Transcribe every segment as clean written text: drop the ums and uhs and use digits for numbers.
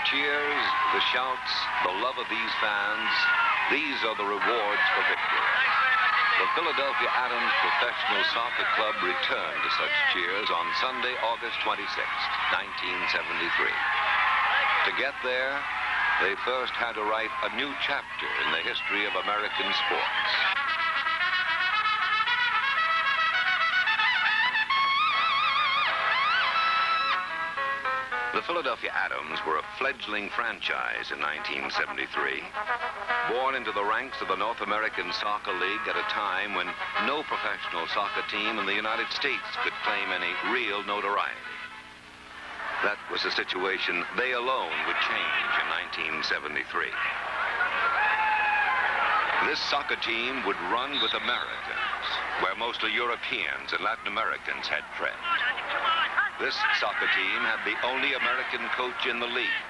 cheers, the shouts, the love of these fans, these are the rewards for victory. The Philadelphia Adams Professional Soccer Club returned to such cheers on Sunday, August 26, 1973. To get there, they first had to write a new chapter in the history of American sports. The Philadelphia Adams were a fledgling franchise in 1973, born into the ranks of the North American Soccer League at a time when no professional soccer team in the United States could claim any real notoriety. That was a situation they alone would change in 1973. This soccer team would run with Americans, where mostly Europeans and Latin Americans had tread. This soccer team had the only American coach in the league,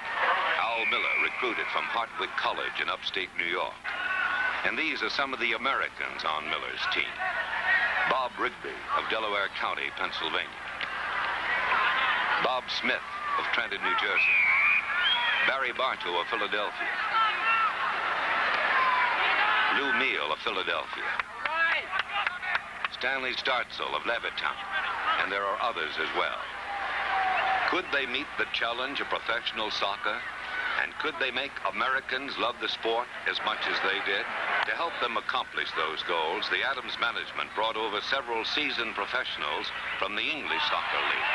Al Miller, recruited from Hartwick College in upstate New York. And these are some of the Americans on Miller's team. Bob Rigby of Delaware County, Pennsylvania. Bob Smith of Trenton, New Jersey. Barry Bartow of Philadelphia. Lou Meal of Philadelphia. Stanley Startzel of Levittown. And there are others as well. Could they meet the challenge of professional soccer? And could they make Americans love the sport as much as they did? To help them accomplish those goals, the Adams management brought over several seasoned professionals from the English Soccer League.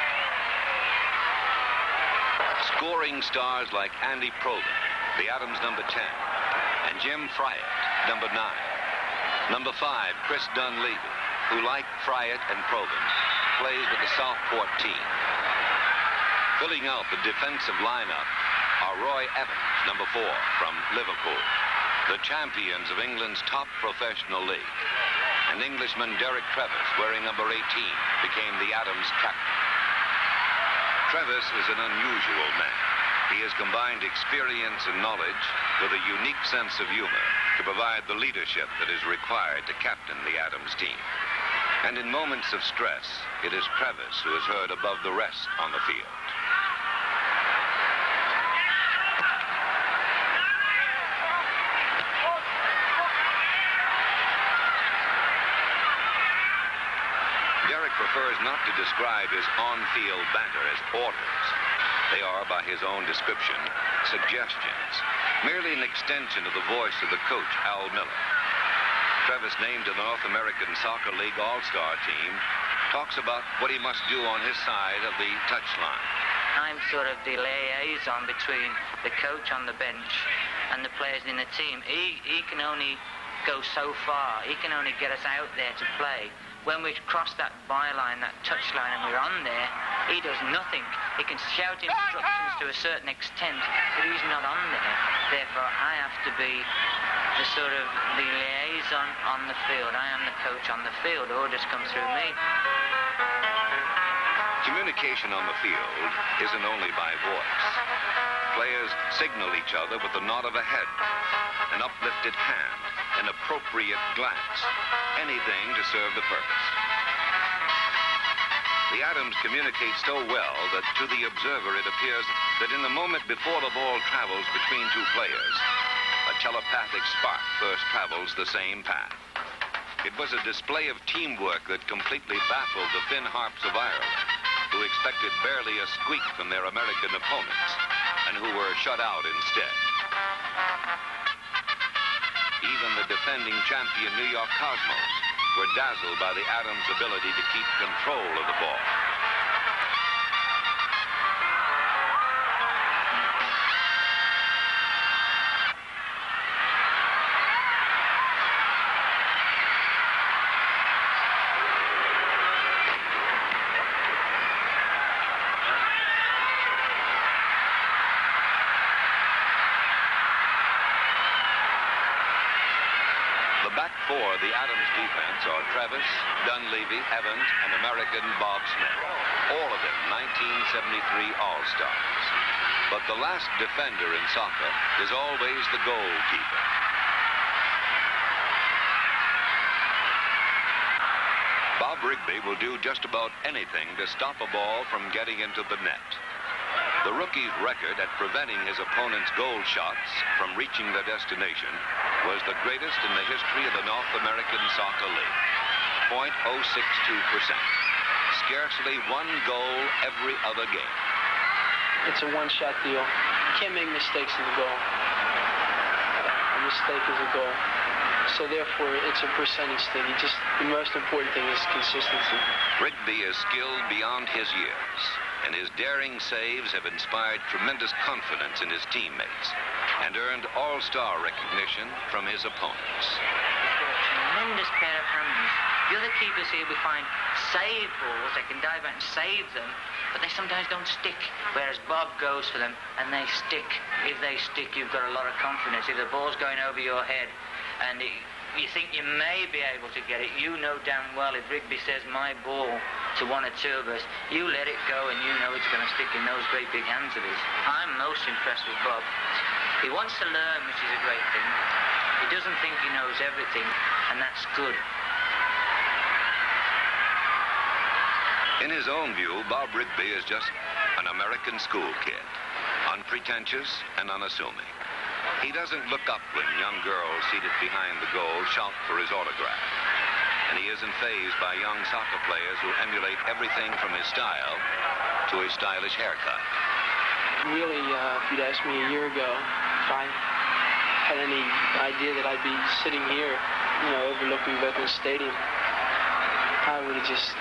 Scoring stars like Andy Probyn, the Adams number 10, and Jim Fryatt, number 9. Number 5, Chris Dunleavy, who, like Fryatt and Probyn, plays with the Southport team. Filling out the defensive lineup are Roy Evans, number 4, from Liverpool, the champions of England's top professional league. And Englishman Derek Trevis, wearing number 18, became the Adams captain. Trevis is an unusual man. He has combined experience and knowledge with a unique sense of humor to provide the leadership that is required to captain the Adams team. And in moments of stress, it is Trevis who is heard above the rest on the field. Derek prefers not to describe his on-field banter as orders. They are, by his own description, suggestions, merely an extension of the voice of the coach, Al Miller. Trevis, named to the North American Soccer League All-Star team, talks about what he must do on his side of the touchline. I'm sort of the liaison between the coach on the bench and the players in the team. He can only go so far. He can only get us out there to play. When we cross that byline, that touchline, and we're on there, he does nothing. He can shout instructions to a certain extent, but he's not on there. Therefore, I have to be the sort of the liaison on the field. I am the coach on the field. Orders come through me. Communication on the field isn't only by voice. Players signal each other with the nod of a head, an uplifted hand, an appropriate glance, anything to serve the purpose. The Adams communicate so well that to the observer it appears that in the moment before the ball travels between two players, a telepathic spark first travels the same path. It was a display of teamwork that completely baffled the Finn Harps of Ireland, who expected barely a squeak from their American opponents, and who were shut out instead. Even the defending champion New York Cosmos were dazzled by the Adams' ability to keep control of the ball. The back four of the Adams defense are Trevis, Dunleavy, Evans, and American Bob Smith. All of them 1973 All-Stars. But the last defender in soccer is always the goalkeeper. Bob Rigby will do just about anything to stop a ball from getting into the net. The rookie's record at preventing his opponent's goal shots from reaching their destination was the greatest in the history of the North American Soccer League. 0.062%. Scarcely one goal every other game. It's a one-shot deal. You can't make mistakes in the goal. A mistake is a goal. So therefore, it's a percentage thing. The most important thing is consistency. Rigby is skilled beyond his years, and his daring saves have inspired tremendous confidence in his teammates and earned all-star recognition from his opponents. Tremendous pair of hands. The other keepers here we find save balls, they can dive out and save them, but they sometimes don't stick, whereas Bob goes for them and they stick. If they stick, you've got a lot of confidence. If the ball's going over your head and you think you may be able to get it, you know damn well if Rigby says my ball to one or two of us, you let it go and you know it's going to stick in those great big hands of his. I'm most impressed with Bob. He wants to learn, which is a great thing. He doesn't think he knows everything, and that's good. In his own view, Bob Rigby is just an American school kid, unpretentious and unassuming. He doesn't look up when young girls seated behind the goal shout for his autograph. And he isn't fazed by young soccer players who emulate everything from his style to his stylish haircut. Really, if you'd asked me a year ago if I had any idea that I'd be sitting here, overlooking Veterans Stadium, I would have just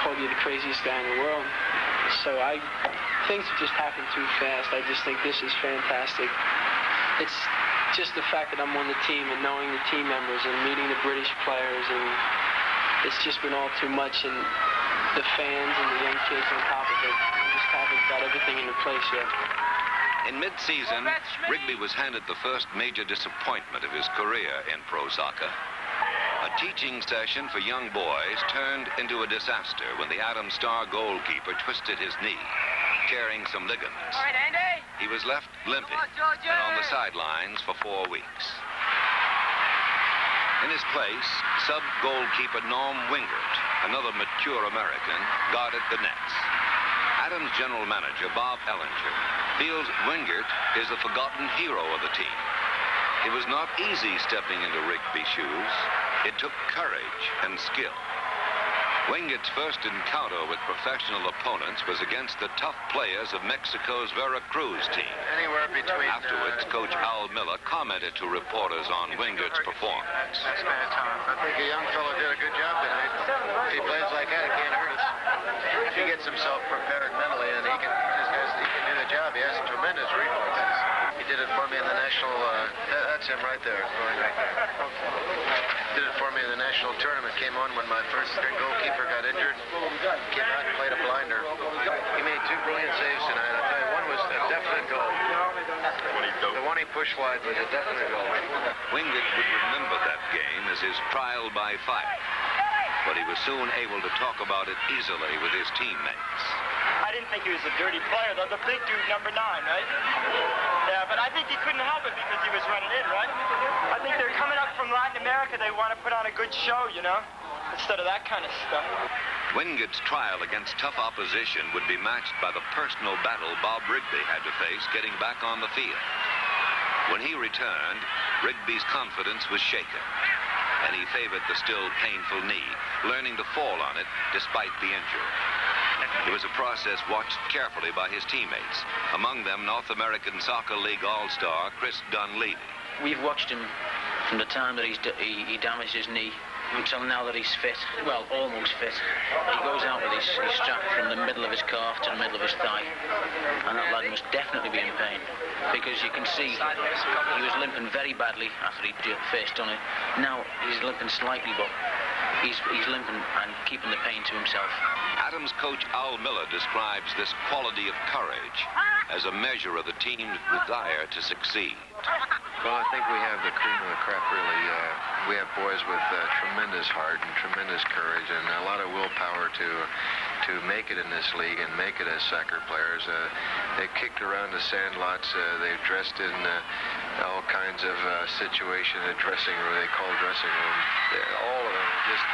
called you the craziest guy in the world. So things have just happened too fast. I just think this is fantastic. It's just the fact that I'm on the team and knowing the team members and meeting the British players, and it's just been all too much, and the fans and the young kids on top of it. We just haven't got everything into place yet. In mid-season, Rigby was handed the first major disappointment of his career in pro soccer. A teaching session for young boys turned into a disaster when the Adams star goalkeeper twisted his knee, tearing some ligaments. All right, Andy. He was left limping and on the sidelines for 4 weeks. In his place, sub-goalkeeper Norm Wingert, another mature American, guarded the nets. Adams' general manager, Bob Ellinger, feels Wingert is the forgotten hero of the team. It was not easy stepping into Rigby's shoes. It took courage and skill. Wingert's first encounter with professional opponents was against the tough players of Mexico's Veracruz team. Anywhere between... Afterwards, Coach Al Miller commented to reporters on Wingert's performance. I think a young fellow did a good job tonight. If he plays like that, it can't hurt us. If he gets himself prepared mentally, and he can do the job. He has tremendous reflexes. He did it for me in the national... that's him right there. Did it for me in the national tournament. Came on when my first string goalkeeper got injured. Came out and played a blinder. He made 2 brilliant saves tonight. I'll tell you, one was a definite goal. The one he pushed wide was a definite goal. Wingert would remember that game as his trial by fire, but he was soon able to talk about it easily with his teammates. I didn't think he was a dirty player, though. The big dude, number 9, right? Yeah, but I think he couldn't help it because he was running in, right? I think they're coming up from Latin America. They want to put on a good show, instead of that kind of stuff. Wingert's trial against tough opposition would be matched by the personal battle Bob Rigby had to face getting back on the field. When he returned, Rigby's confidence was shaken, and he favored the still painful knee, learning to fall on it despite the injury. It was a process watched carefully by his teammates, among them North American Soccer League All-Star Chris Dunleavy. We've watched him from the time that he damaged his knee until now that he's fit, well, almost fit. He goes out with his strap from the middle of his calf to the middle of his thigh, and that lad must definitely be in pain, because you can see he was limping very badly after he first done it. Now he's limping slightly, but he's limping and keeping the pain to himself. Adams coach Al Miller describes this quality of courage as a measure of the team's desire to succeed. Well, I think we have the cream of the crop, really. We have boys with tremendous heart and tremendous courage and a lot of willpower to make it in this league and make it as soccer players. They've kicked around the sand lots. They've dressed in all kinds of situations, a dressing room, they call dressing room. All of them are just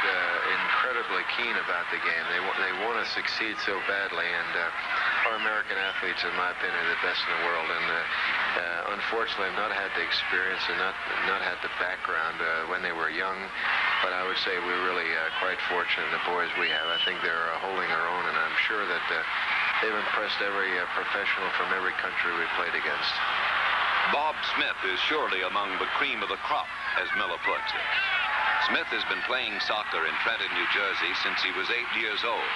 incredibly incredibly keen about the game. They want to succeed so badly, and our American athletes, in my opinion, are the best in the world. And unfortunately, I've not had the experience and not had the background when they were young. But I would say we're really quite fortunate in the boys we have. I think they're holding their own, and I'm sure that they've impressed every professional from every country we played against. Bob Smith is surely among the cream of the crop, as Miller puts it. Smith has been playing soccer in Trenton, New Jersey since he was 8 years old.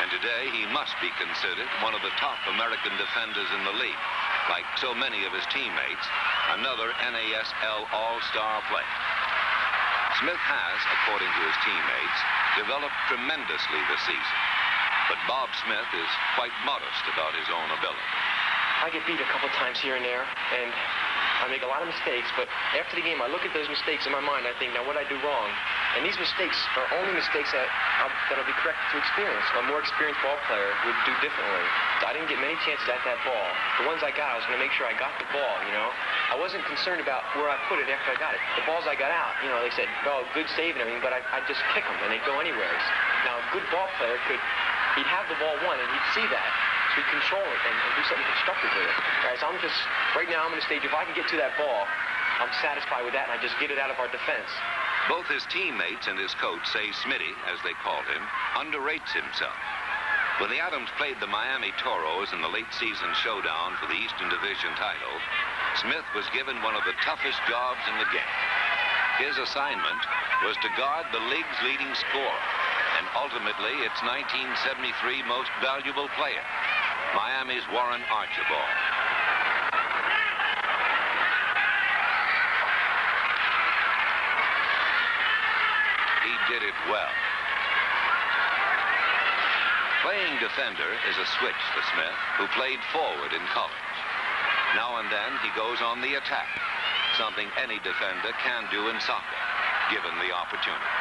And today he must be considered one of the top American defenders in the league. Like so many of his teammates, another NASL All-Star player. Smith has, according to his teammates, developed tremendously this season. But Bob Smith is quite modest about his own ability. I get beat a couple times here and there, and I make a lot of mistakes, but after the game, I look at those mistakes in my mind. I think, now what did I do wrong? And these mistakes are only mistakes that'll be corrected through experience. A more experienced ball player would do differently. I didn't get many chances at that ball. The ones I got, I was going to make sure I got the ball, you know. I wasn't concerned about where I put it after I got it. The balls I got out, you know, they said, oh, good save and everything, but I'd just kick them, and they'd go anywhere. Now, a good ball player he'd have the ball won, and he'd see that. So he'd control it and do something constructive with it. Guys, right now I'm in a stage, if I can get to that ball, I'm satisfied with that, and I just get it out of our defense. Both his teammates and his coach say Smitty, as they called him, underrates himself. When the Adams played the Miami Toros in the late season showdown for the Eastern Division title, Smith was given one of the toughest jobs in the game. His assignment was to guard the league's leading scorer, and ultimately its 1973 most valuable player, Miami's Warren Archibald. He did it well. Playing defender is a switch for Smith, who played forward in college. Now and then he goes on the attack, something any defender can do in soccer, given the opportunity.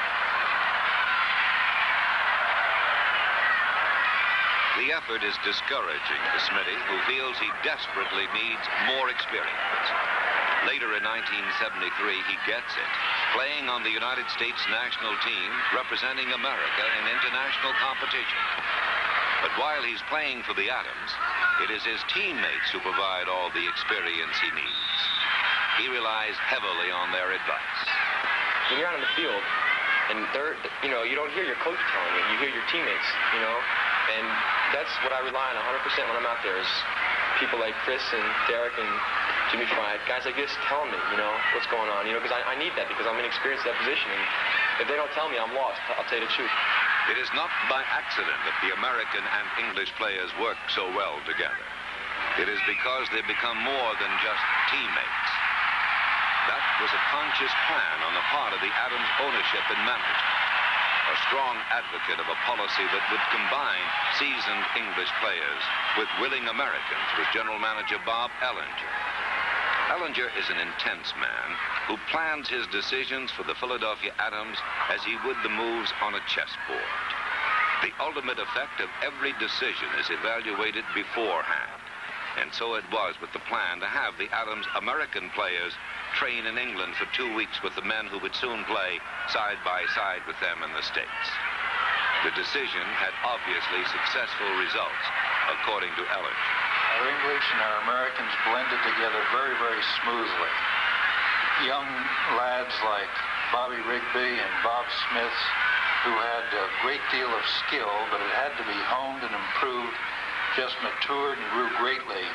The effort is discouraging to Smitty, who feels he desperately needs more experience. Later in 1973, he gets it, playing on the United States national team, representing America in international competition. But while he's playing for the Adams, it is his teammates who provide all the experience he needs. He relies heavily on their advice. When you're out on the field, and you don't hear your coach telling you, you hear your teammates, you know. And that's what I rely on 100% when I'm out there, is people like Chris and Derek and Jimmy Fry, guys like this telling me, you know, what's going on, you know, because I need that, because I'm inexperienced in that position. And if they don't tell me, I'm lost. I'll tell you the truth. It is not by accident that the American and English players work so well together. It is because they become more than just teammates. That was a conscious plan on the part of the Adams ownership and management. A strong advocate of a policy that would combine seasoned English players with willing Americans was General Manager Bob Ellinger. Ellinger is an intense man who plans his decisions for the Philadelphia Adams as he would the moves on a chessboard. The ultimate effect of every decision is evaluated beforehand. And so it was with the plan to have the Adams American players train in England for 2 weeks with the men who would soon play side by side with them in the States. The decision had obviously successful results, according to Ellinger. Our English and our Americans blended together very, very smoothly. Young lads like Bobby Rigby and Bob Smith, who had a great deal of skill, but it had to be honed and improved, just matured and grew greatly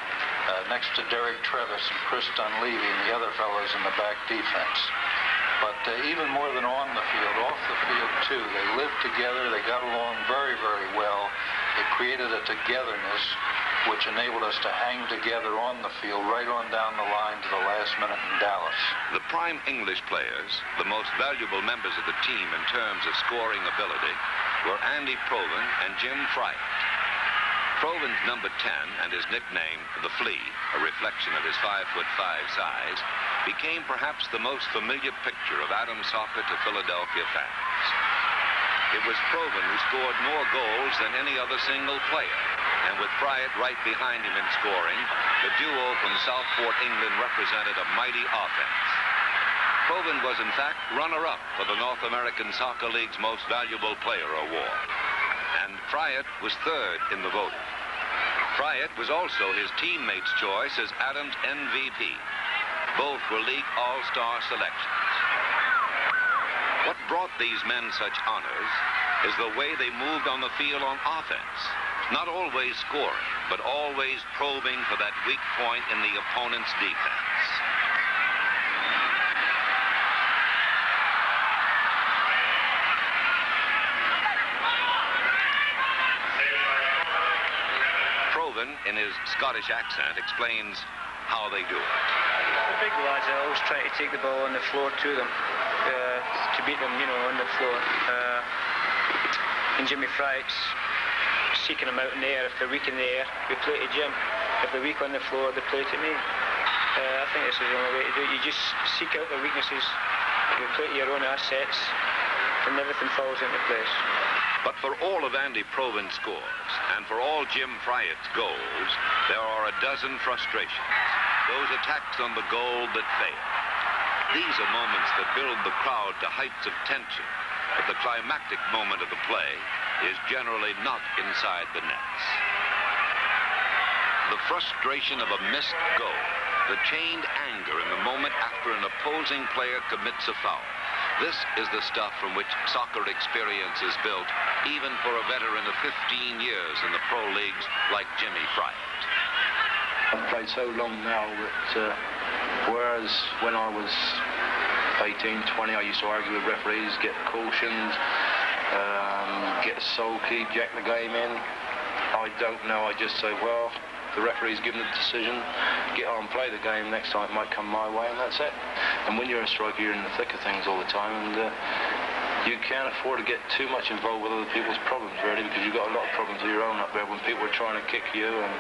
next to Derek Trevis and Chris Dunleavy and the other fellows in the back defense. But even more than on the field, off the field too, they lived together, they got along very, very well. It created a togetherness which enabled us to hang together on the field right on down the line to the last minute in Dallas. The prime English players, the most valuable members of the team in terms of scoring ability, were Andy Proven and Jim Fryett. Proven's number 10 and his nickname, the Flea, a reflection of his 5'5" size, became perhaps the most familiar picture of Adams soccer to Philadelphia fans. It was Proven who scored more goals than any other single player, and with Fryett right behind him in scoring, the duo from Southport, England represented a mighty offense. Proven was, in fact, runner-up for the North American Soccer League's Most Valuable Player Award. And Friett was third in the voting. Friett was also his teammates' choice as Adams' MVP. Both were league all-star selections. What brought these men such honors is the way they moved on the field on offense. Not always scoring, but always probing for that weak point in the opponent's defense. Proven, in his Scottish accent, explains how they do it. The big lads are always trying to take the ball on the floor to them, to beat them, you know, on the floor. And Jimmy Fryett's seeking them out in the air. If they're weak in the air, we play to Jim. If they're weak on the floor, they play to me. I think this is the only way to do it. You just seek out their weaknesses, you play to your own assets, and everything falls into place. But for all of Andy Proven's scores, and for all Jim Fryett's goals, there are a dozen frustrations. Those attacks on the goal that fail. These are moments that build the crowd to heights of tension, but the climactic moment of the play is generally not inside the nets. The frustration of a missed goal, the chained anger in the moment after an opposing player commits a foul. This is the stuff from which soccer experience is built, even for a veteran of 15 years in the pro leagues like Jimmy Fryatt. I've played so long now that whereas when I was 18, 20, I used to argue with referees, get cautions, get sulky, jack the game in. I don't know. I just say, well, the referee's given the decision, get on, play the game. Next time it might come my way, and that's it. And when you're a striker, you're in the thick of things all the time, and you can't afford to get too much involved with other people's problems, really, because you've got a lot of problems of your own up there when people are trying to kick you. And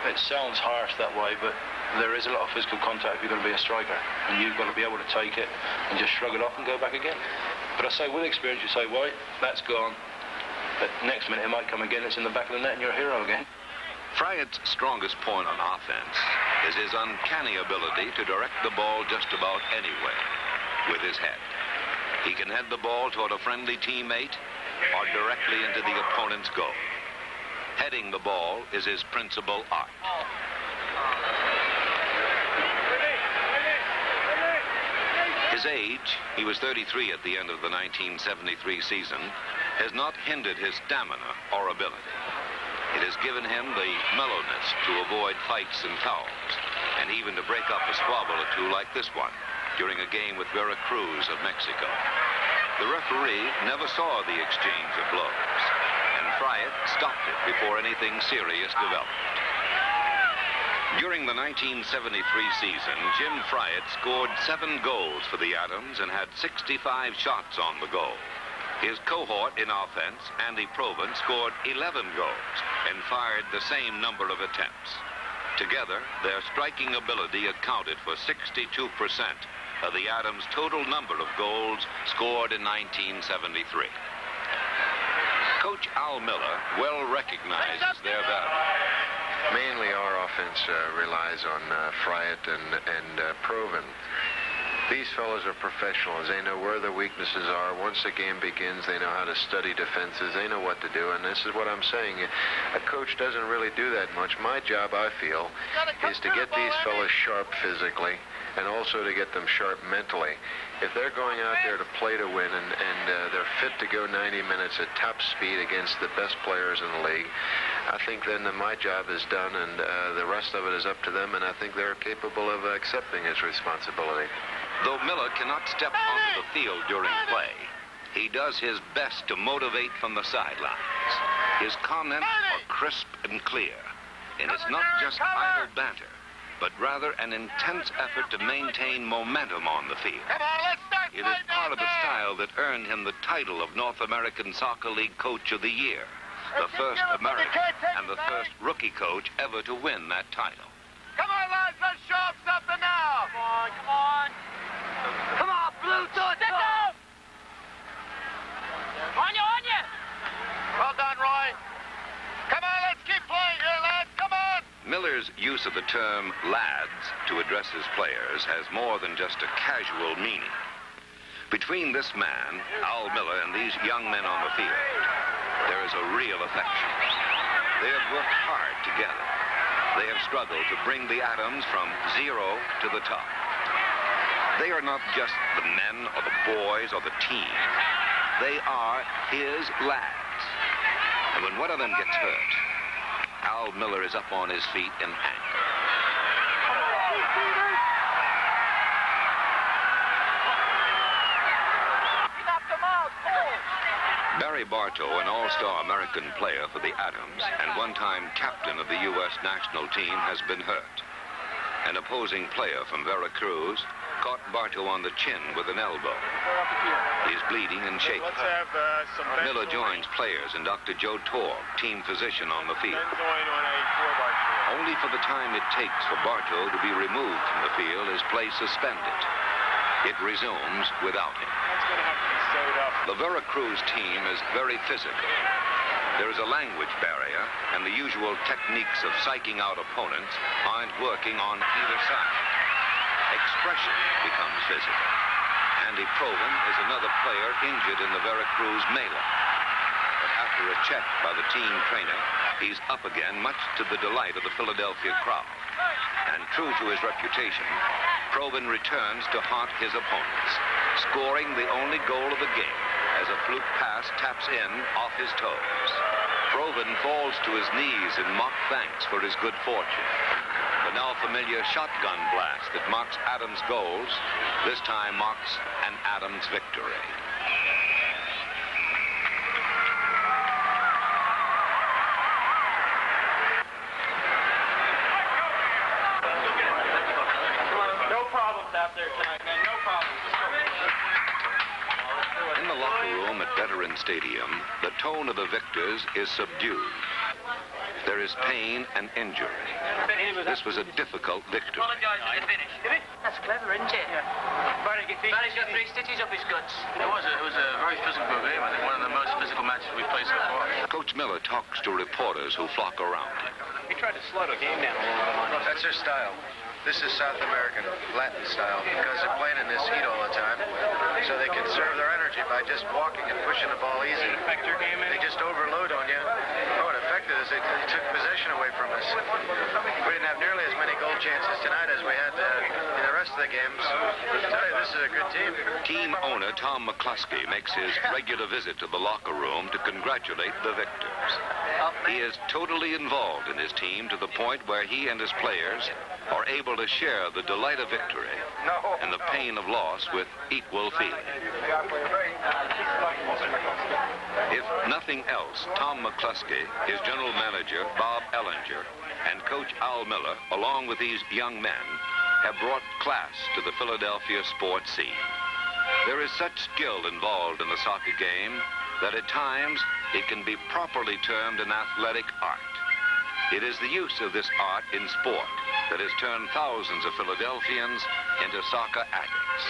it sounds harsh that way, but there is a lot of physical contact if you're going to be a striker, and you've got to be able to take it and just shrug it off and go back again. But I say, with experience, you say, right, that's gone. But next minute it might come again, it's in the back of the net and you're a hero again. Fryett's strongest point on offense is his uncanny ability to direct the ball just about anywhere with his head. He can head the ball toward a friendly teammate or directly into the opponent's goal. Heading the ball is his principal art. His age, he was 33 at the end of the 1973 season, has not hindered his stamina or ability. It has given him the mellowness to avoid fights and fouls, and even to break up a squabble or two like this one during a game with Veracruz of Mexico. The referee never saw the exchange of blows, and Fryatt stopped it before anything serious developed. During the 1973 season, Jim Fryatt scored 7 goals for the Adams and had 65 shots on the goal. His cohort in offense, Andy Proven, scored 11 goals and fired the same number of attempts. Together, their striking ability accounted for 62% of the Adams' total number of goals scored in 1973. Coach Al Miller well recognizes their value. Mainly our offense relies on Fryatt and Proven. These fellows are professionals. They know where the weaknesses are. Once the game begins, they know how to study defenses. They know what to do, and this is what I'm saying. A coach doesn't really do that much. My job, I feel, is to get these fellows sharp physically and also to get them sharp mentally. If they're going out there to play to win and they're fit to go 90 minutes at top speed against the best players in the league, I think then my job is done, and the rest of it is up to them, and I think they're capable of accepting his responsibility. Though Miller cannot step onto the field during play, he does his best to motivate from the sidelines. His comments are crisp and clear, and it's not just idle banter, but rather an intense effort to maintain momentum on the field. It is part of the style that earned him the title of North American Soccer League Coach of the Year, the first American and the first rookie coach ever to win that title. Come on, lads, let's show up something now. Come on, come on. Come on, Blue, do it. On you. Well done, Roy. Come on, let's keep playing here, lads. Come on. Miller's use of the term lads to address his players has more than just a casual meaning. Between this man, Al Miller, and these young men on the field, there is a real affection. They have worked hard together. They have struggled to bring the Adams from zero to the top. They are not just the men or the boys or the team. They are his lads. And when one of them gets hurt, Al Miller is up on his feet in anger. Barry Bartow, an all-star American player for the Adams and one-time captain of the U.S. national team, has been hurt. An opposing player from Veracruz caught Bartow on the chin with an elbow. He is bleeding and shaking. Miller joins players and Dr. Joe Torg, team physician, on the field. Only for the time it takes for Bartow to be removed from the field is play suspended. It resumes without him. The Veracruz team is very physical. There is a language barrier, and the usual techniques of psyching out opponents aren't working on either side. Expression becomes physical. Andy Proven is another player injured in the Veracruz melee. But after a check by the team trainer, he's up again, much to the delight of the Philadelphia crowd. And true to his reputation, Proven returns to haunt his opponents, scoring the only goal of the game as a fluke pass taps in off his toes. Proven falls to his knees in mock thanks for his good fortune. The now familiar shotgun blast that marks Adams' goals this time marks an Adams victory. No problems out there tonight, man. No problems. In the locker room at Veteran Stadium, the tone of the victors is subdued. There is pain and injury. This was a difficult victory. That's clever, isn't it? Barry's got 3 stitches up his guts. It was a very physical game. I think one of the most physical matches we've played so far. Coach Miller talks to reporters who flock around him. He tried to slow the game down a little bit. That's their style. This is South American, Latin style, because they're playing in this heat all the time, so they conserve their energy by just walking and pushing the ball easy. Did it affect your game? They just overload on you. Oh, it affected us. They took possession away from us. We didn't have nearly as many goal chances tonight as we had in the rest of the games. I'll tell you, this is a good team. Team owner Tom McCluskey makes his regular visit to the locker room to congratulate the victors. He is totally involved in his team to the point where he and his players are able to share the delight of victory and the pain of loss with equal feeling. If nothing else, Tom McCluskey, his general manager, Bob Ellinger, and Coach Al Miller, along with these young men, have brought class to the Philadelphia sports scene. There is such skill involved in the soccer game that at times it can be properly termed an athletic art. It is the use of this art in sport that has turned thousands of Philadelphians into soccer addicts.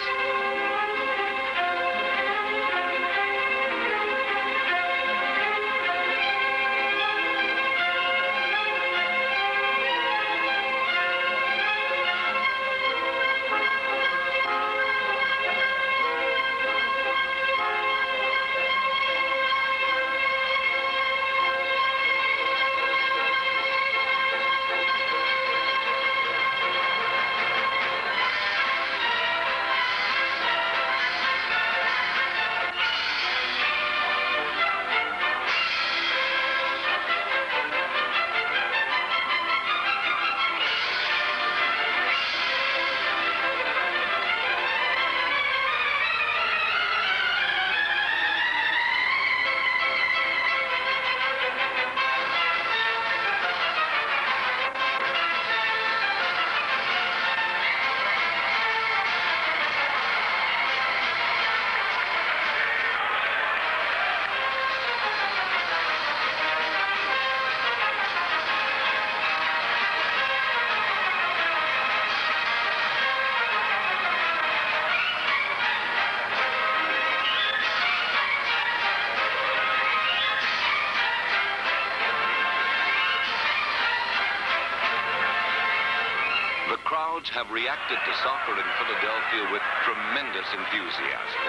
crowds have reacted to soccer in Philadelphia with tremendous enthusiasm.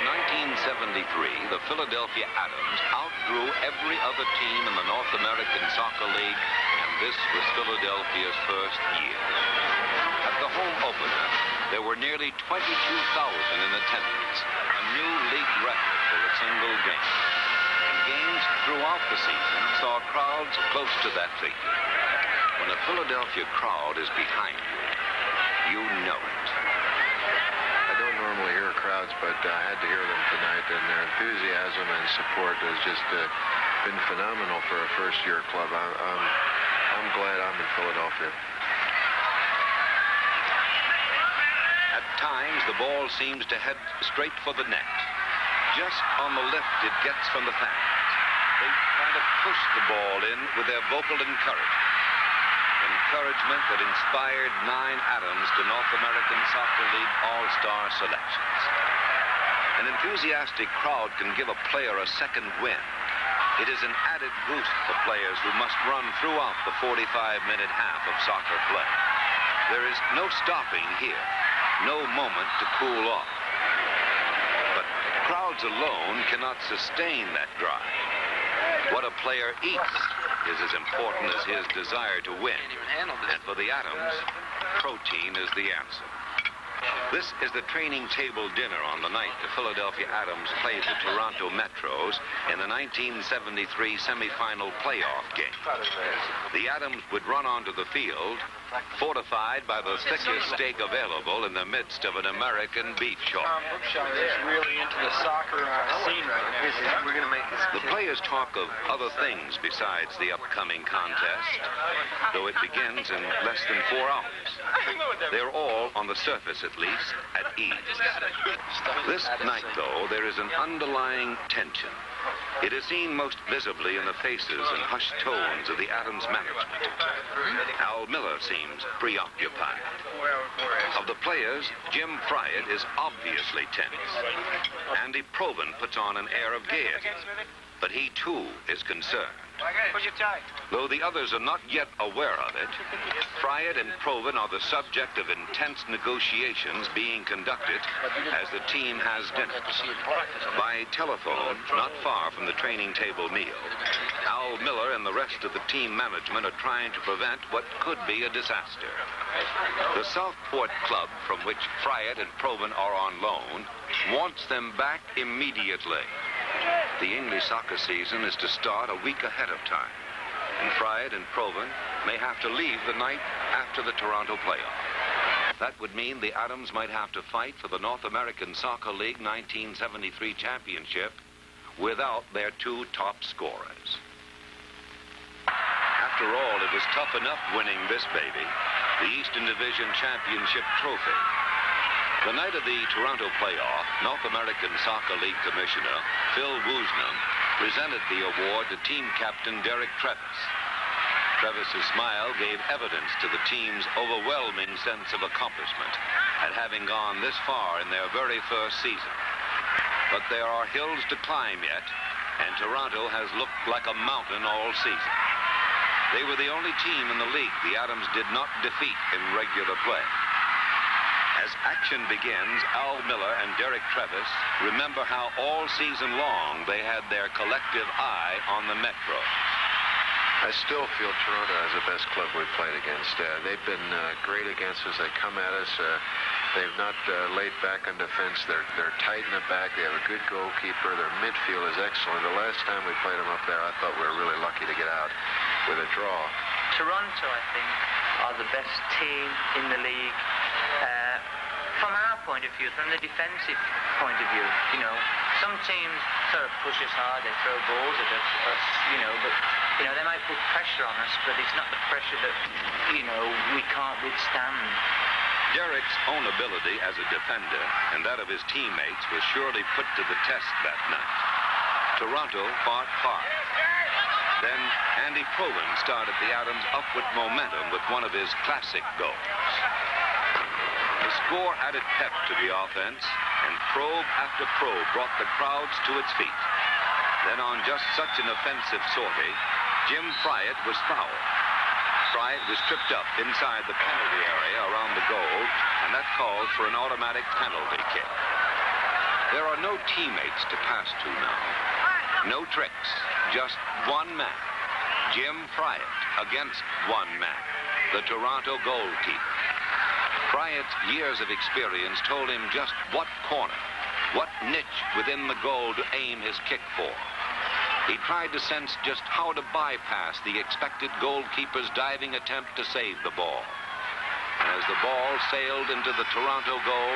In 1973, the Philadelphia Atoms outgrew every other team in the North American Soccer League, and this was Philadelphia's first year. At the home opener, there were nearly 22,000 in attendance, a new league record for a single game. And games throughout the season saw crowds close to that figure. When a Philadelphia crowd is behind you, you know it. I don't normally hear crowds, but I had to hear them tonight, and their enthusiasm and support has just been phenomenal for a first-year club. I'm glad I'm in Philadelphia. At times, the ball seems to head straight for the net. Just on the lift it gets from the fans. They try to push the ball in with their vocal encouragement. Encouragement that inspired 9 Atoms to North American Soccer League All-Star selections. An enthusiastic crowd can give a player a second wind. It is an added boost for players who must run throughout the 45-minute half of soccer play. There is no stopping here, no moment to cool off. But crowds alone cannot sustain that drive. What a player eats is as important as his desire to win. And for the Atoms, protein is the answer. This is the training table dinner on the night the Philadelphia Atoms played the Toronto Metros in the 1973 semifinal playoff game. The Atoms would run onto the field, fortified by the thickest steak available in the midst of an American beef shortage. is really into the soccer scene right now. We're going to make this. The players talk of other things besides the upcoming contest, though it begins in less than 4 hours. They're all, on the surface at least, at ease. This night, though, there is an underlying tension. It is seen most visibly in the faces and hushed tones of the Atoms management. Al Miller seems preoccupied. Of the players, Jim Fryatt is obviously tense. Andy Proven puts on an air of gaiety, but he too is concerned. Though the others are not yet aware of it, Fryatt and Proven are the subject of intense negotiations being conducted as the team has dinner. By telephone, not far from the training table meal, Al Miller and the rest of the team management are trying to prevent what could be a disaster. The Southport club from which Fryatt and Proven are on loan wants them back immediately. The English soccer season is to start a week ahead of time, and Fryatt and Proven may have to leave the night after the Toronto playoff. That would mean the Atoms might have to fight for the North American Soccer League 1973 championship without their 2 top scorers. After all, it was tough enough winning this baby, the Eastern Division Championship trophy. The night of the Toronto playoff, North American Soccer League Commissioner Phil Woosnam presented the award to team captain Derek Travis. Travis's smile gave evidence to the team's overwhelming sense of accomplishment at having gone this far in their very first season. But there are hills to climb yet, and Toronto has looked like a mountain all season. They were the only team in the league the Atoms did not defeat in regular play. As action begins, Al Miller and Derek Travis remember how all season long they had their collective eye on the Metro. I still feel Toronto is the best club we've played against. They've been great against us. They come at us. They've not laid back on defense. They're tight in the back. They have a good goalkeeper. Their midfield is excellent. The last time we played them up there, I thought we were really lucky to get out with a draw. Toronto, I think, are the best team in the league. From our point of view, from the defensive point of view, you know, some teams sort of push us hard, they throw balls at us, but, they might put pressure on us, but it's not the pressure that, we can't withstand. Derek's own ability as a defender and that of his teammates was surely put to the test that night. Toronto fought hard. Then Andy Proven started the Atoms' upward momentum with one of his classic goals. The score added pep to the offense, and probe after probe brought the crowds to its feet. Then on just such an offensive sortie, Jim Fryatt was fouled. Friett was tripped up inside the penalty area around the goal, and that called for an automatic penalty kick. There are no teammates to pass to now. No tricks, just one man, Jim Friett, against one man, the Toronto goalkeeper. Friett's years of experience told him just what corner, what niche within the goal to aim his kick for. He tried to sense just how to bypass the expected goalkeeper's diving attempt to save the ball. And as the ball sailed into the Toronto goal,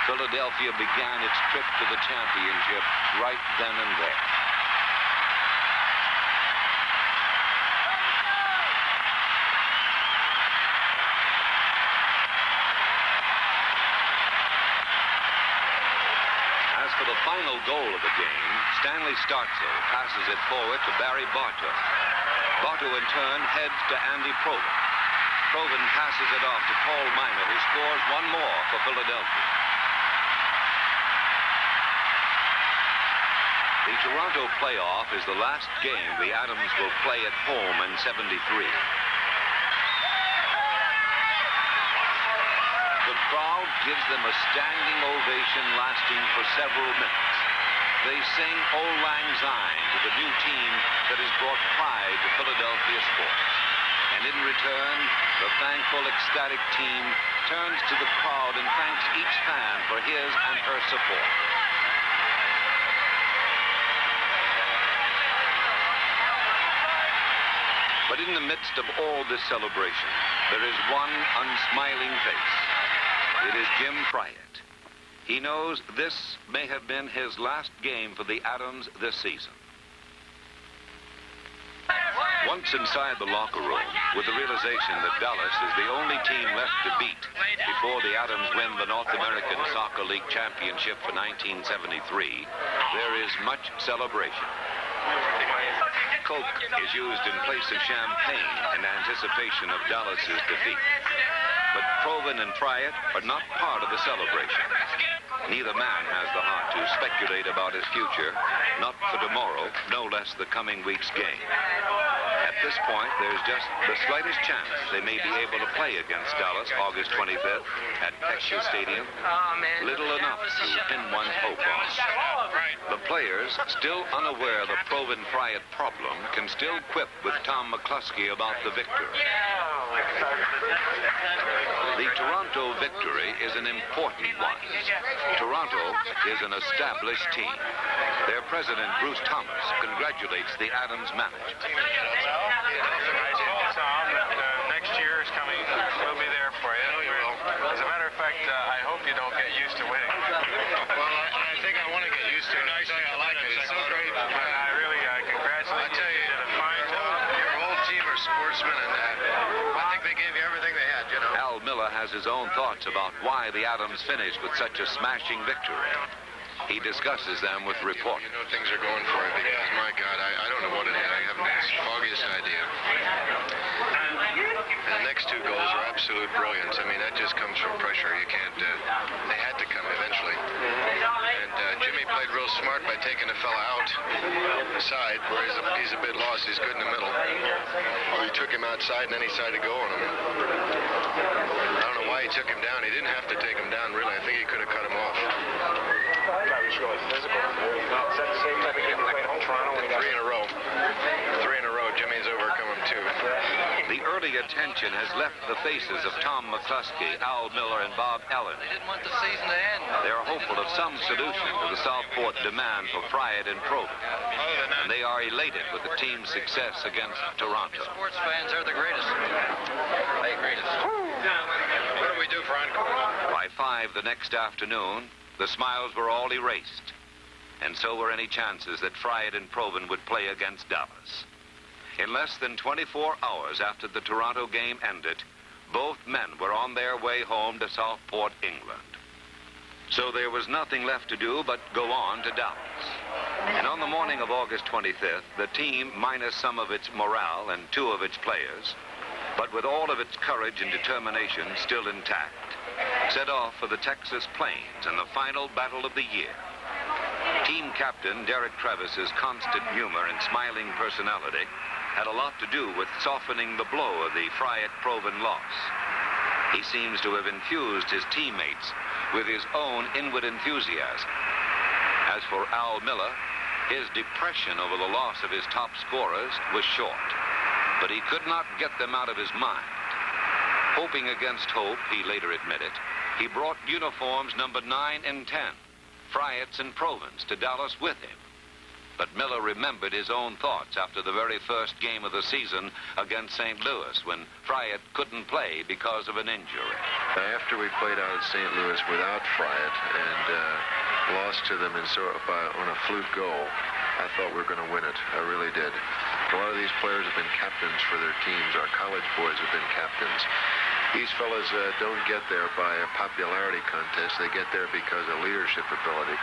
Philadelphia began its trip to the championship right then and there. As for the final goal of the game, Stanley Startzel passes it forward to Barry Bartow. Bartow in turn heads to Andy Proven. Proven passes it off to Paul Miner, who scores one more for Philadelphia. The Toronto playoff is the last game the Adams will play at home in '73. The crowd gives them a standing ovation lasting for several minutes. They sing Auld Lang Syne to the new team that has brought pride to Philadelphia sports. And in return, the thankful, ecstatic team turns to the crowd and thanks each fan for his and her support. But in the midst of all this celebration, there is one unsmiling face. It is Jim Friett. He knows this may have been his last game for the Adams this season. Once inside the locker room, with the realization that Dallas is the only team left to beat before the Adams win the North American Soccer League Championship for 1973, there is much celebration. Coke is used in place of champagne in anticipation of Dallas's defeat. But Proven and Friett are not part of the celebration. Neither man has the heart to speculate about his future, not for tomorrow, no less the coming week's game. At this point, there's just the slightest chance they may be able to play against Dallas August 25th at Texas Stadium. Little enough to pin one's hope on. The players, still unaware of the Proven-Friett problem, can still quip with Tom McCluskey about the victory. The Toronto victory is an important one. Toronto is an established team. Their president, Bruce Thomas, congratulates the Adams manager. Tom, next year is coming. We'll be there for you. I know you will. As a matter of fact, I hope you don't get used to winning. Well, I think I want to get used to it. I like it. It's so great. I really congratulate you. I tell you, did a fine job. Your whole team are sportsmen, and I think they gave you everything they had, you know. Al Miller has his own thoughts about why the Adams finished with such a smashing victory. He discusses them with reporters. You know things are going for him because, my God, I don't know what it is. I haven't the foggiest idea. And the next two goals are absolute brilliance. I mean, that just comes from pressure. You can't, they had to come eventually. And Jimmy played real smart by taking the fella out the side where he's a bit lost. He's good in the middle. He took him outside and then he decided to go on him. I don't know why he took him down. He didn't have to take him down, really. I think he could have cut him off. That was really physical. Is that the same type of game we played home Toronto? Three in a row. Jimmy's overcome him, too. The early attention has left the faces of Tom McCluskey, Al Miller, and Bob Allen. They didn't want the season to end. They are hopeful of some solution to the Southport demand for Friett and Proven. And they are elated with the team's success against Toronto. Sports fans are the greatest. Hey, greatest. What do we do for encore? By 5 the next afternoon, the smiles were all erased. And so were any chances that Friett and Proven would play against Dallas. In less than 24 hours after the Toronto game ended, both men were on their way home to Southport, England. So there was nothing left to do but go on to Dallas. And on the morning of August 25th, the team, minus some of its morale and 2 of its players, but with all of its courage and determination still intact, set off for the Texas Plains in the final battle of the year. Team captain Derek Travis's constant humor and smiling personality had a lot to do with softening the blow of the Friat-Proven loss. He seems to have infused his teammates with his own inward enthusiasm. As for Al Miller, his depression over the loss of his top scorers was short, but he could not get them out of his mind. Hoping against hope, he later admitted, he brought uniforms number 9 and 10, Friats and Provens, to Dallas with him. But Miller remembered his own thoughts after the very first game of the season against St. Louis, when Friat couldn't play because of an injury. After we played out at St. Louis without Friat and lost to them on a fluke goal, I thought we were going to win it. I really did. A lot of these players have been captains for their teams. Our college boys have been captains. These fellas don't get there by a popularity contest. They get there because of leadership ability.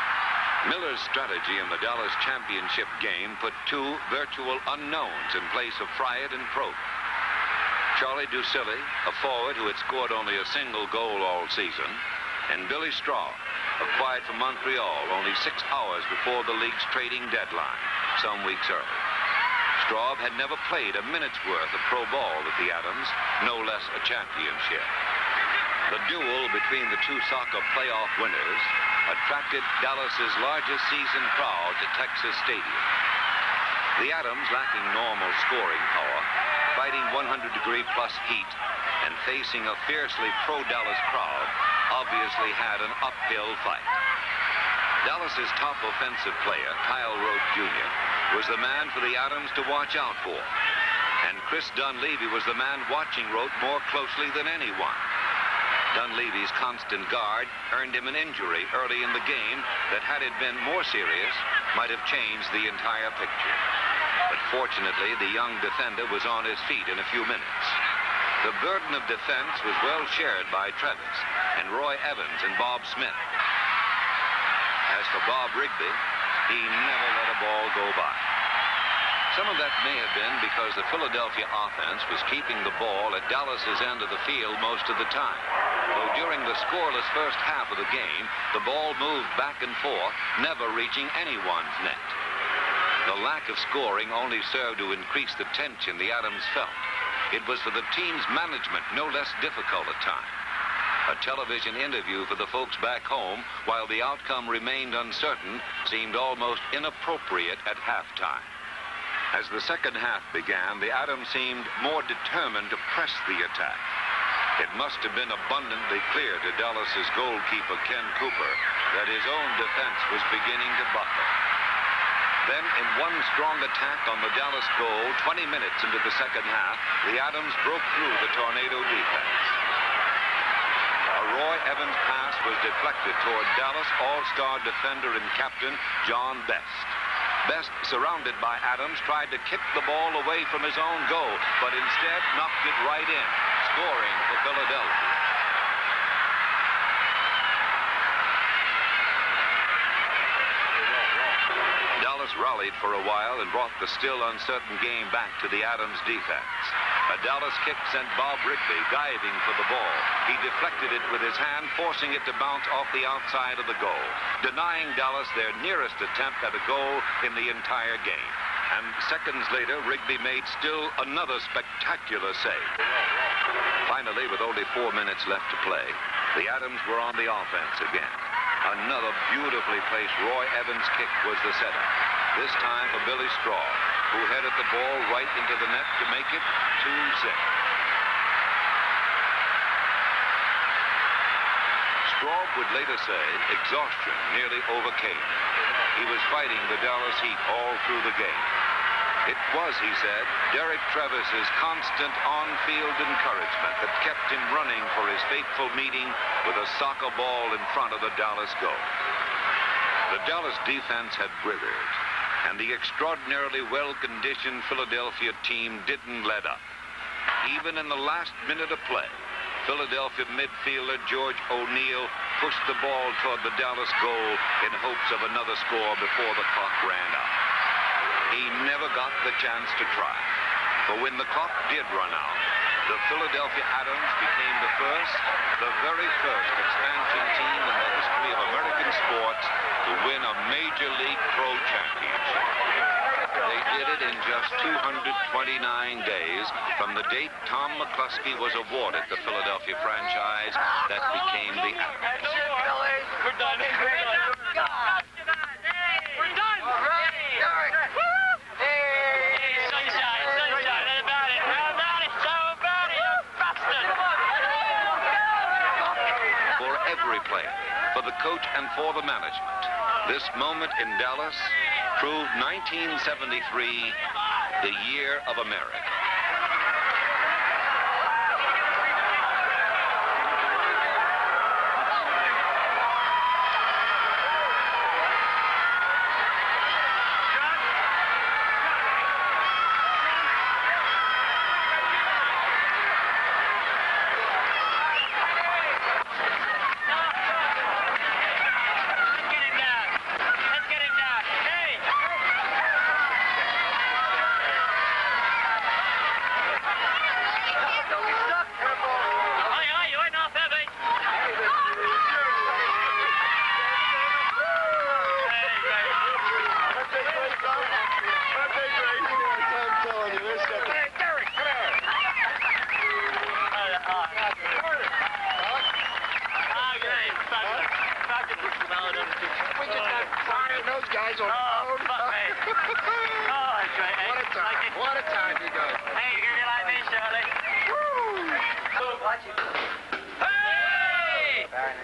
Miller's strategy in the Dallas championship game put two virtual unknowns in place of Friat and Proben. Charlie Ducilli, a forward who had scored only a single goal all season, and Billy Straub, acquired from Montreal only 6 hours before the league's trading deadline, some weeks early. Straub had never played a minute's worth of pro ball with the Adams, no less a championship. The duel between the two soccer playoff winners attracted Dallas's largest season crowd to Texas Stadium. The Adams, lacking normal scoring power, fighting 100-degree-plus heat, and facing a fiercely pro-Dallas crowd, obviously had an uphill fight. Dallas's top offensive player, Kyle Rote Jr., was the man for the Adams to watch out for. And Chris Dunleavy was the man watching Rote more closely than anyone. Dunleavy's constant guard earned him an injury early in the game that, had it been more serious, might have changed the entire picture. But fortunately, the young defender was on his feet in a few minutes. The burden of defense was well shared by Travis and Roy Evans and Bob Smith. As for Bob Rigby, he never let a ball go by. Some of that may have been because the Philadelphia offense was keeping the ball at Dallas's end of the field most of the time. Though during the scoreless first half of the game, the ball moved back and forth, never reaching anyone's net. The lack of scoring only served to increase the tension the Adams felt. It was for the team's management no less difficult at times. A television interview for the folks back home, while the outcome remained uncertain, seemed almost inappropriate at halftime. As the second half began, the Adams seemed more determined to press the attack. It must have been abundantly clear to Dallas's goalkeeper, Ken Cooper, that his own defense was beginning to buckle. Then, in one strong attack on the Dallas goal, 20 minutes into the second half, the Adams broke through the tornado defense. A Roy Evans pass was deflected toward Dallas all-star defender and captain John Best. Best, surrounded by Adams, tried to kick the ball away from his own goal, but instead knocked it right in, scoring for Philadelphia. Dallas rallied for a while and brought the still uncertain game back to the Adams defense. A Dallas kick sent Bob Rigby diving for the ball. He deflected it with his hand, forcing it to bounce off the outside of the goal, denying Dallas their nearest attempt at a goal in the entire game. And seconds later, Rigby made still another spectacular save. Finally, with only 4 minutes left to play, the Adams were on the offense again. Another beautifully placed Roy Evans kick was the setup, this time for Billy Straub, who headed the ball right into the net to make it 2-0. Straub would later say exhaustion nearly overcame him. He was fighting the Dallas heat all through the game. It was, he said, Derek Travis's constant on-field encouragement that kept him running for his fateful meeting with a soccer ball in front of the Dallas goal. The Dallas defense had withered, and the extraordinarily well-conditioned Philadelphia team didn't let up. Even in the last minute of play, Philadelphia midfielder George O'Neill pushed the ball toward the Dallas goal in hopes of another score before the clock ran out. He never got the chance to try, for when the clock did run out, the Philadelphia Adams became the very first expansion team in the history of American sports to win a Major League Pro Championship. They did it ended in just 229 days from the date Tom McCluskey was awarded the Philadelphia franchise that became the Adams. We're done. We're done. Sunshine. How about it? So about it, you bastard. For every player, for the coach and for the management, this moment in Dallas proved 1973 the year of America.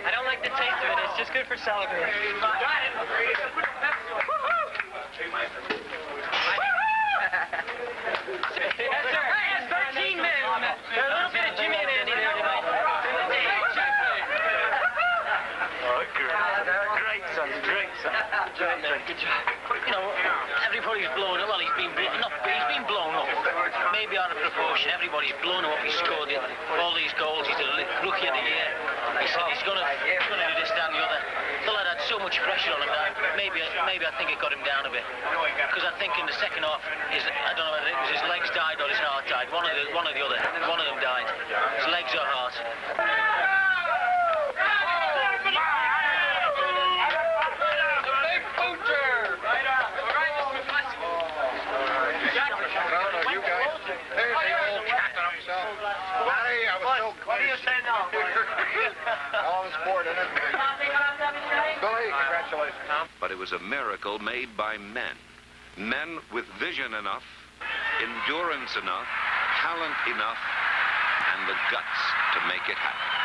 I don't like the taste of it. It's just good for celebrating. Yes, sir. Hey, 13 men. A little bit of Jimmy and Andy there tonight. Oh, great, son. Great, son. Good job. You know, everybody's blown up. Well, he's been blown up. Maybe out of proportion. Everybody's blown up. He scored all these goals. He's the rookie of the year. He said he's going to do this, that, and the other. The lad had so much pressure on him that maybe I think it got him down a bit. Because I think in the second half, I don't know whether it was his legs died or his heart died. One or the other. One of them died. His legs or heart. What do you say now? All the sport in it. Billy, congratulations, Tom. But it was a miracle made by men. Men with vision enough, endurance enough, talent enough, and the guts to make it happen.